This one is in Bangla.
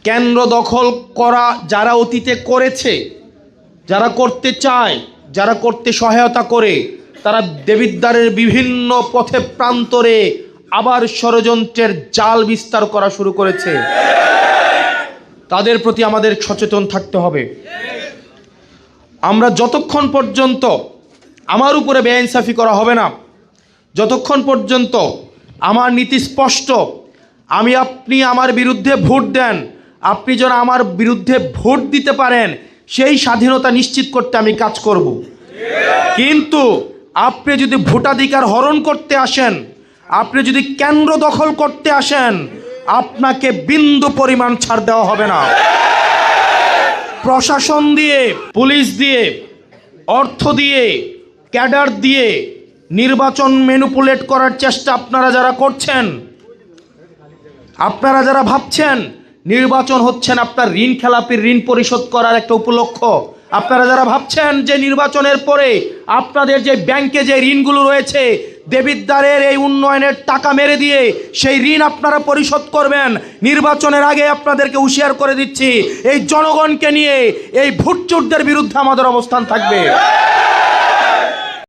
কেন্দ্র দখল করা যারা অতীতে করেছে, যারা করতে চায়, যারা করতে সহায়তা করে, তারা দেবিদ্বারের বিভিন্ন পথে প্রান্তরে আবার ষড়যন্ত্রের জাল বিস্তার করা শুরু করেছে। তাদের প্রতি আমাদের সচেতন থাকতে হবে। আমরা যতক্ষণ পর্যন্ত আমার উপরে বেইনসাফি করা হবে না, যতক্ষণ পর্যন্ত আমার নীতি স্পষ্ট, আপনি আমার বিরুদ্ধে ভোট দেন, আপনি যেন আমার বিরুদ্ধে ভোট দিতে পারেন সেই স্বাধীনতা নিশ্চিত করতে আমি কাজ করব। কিন্তু আপনি যদি ভোটাধিকার হরণ করতে আসেন, আপনি যদি কেন্দ্র দখল করতে আসেন, আপনাকে বিন্দু পরিমাণ ছাড় দেওয়া হবে না। প্রশাসন দিয়ে, পুলিশ দিয়ে, অর্থ দিয়ে, ক্যাডার দিয়ে নির্বাচন ম্যানিপুলেট করার চেষ্টা আপনারা যারা করছেন, আপনারা যারা ভাবছেন নির্বাচন হচ্ছেন আপনার ঋণ খেলাপির ঋণ পরিশোধ করার একটা উপলক্ষ, আপনারা যারা ভাবছেন যে নির্বাচনের পরে আপনাদের যে ব্যাংকে যে ঋণগুলো রয়েছে দেবিদ্বারের এই উন্নয়নের টাকা মেরে দিয়ে সেই ঋণ আপনারা পরিশোধ করবেন, নির্বাচনের আগে আপনাদেরকে হুঁশিয়ার করে দিচ্ছি, এই জনগণকে নিয়ে এই ভোটচোরদের বিরুদ্ধে আমাদের অবস্থান থাকবে।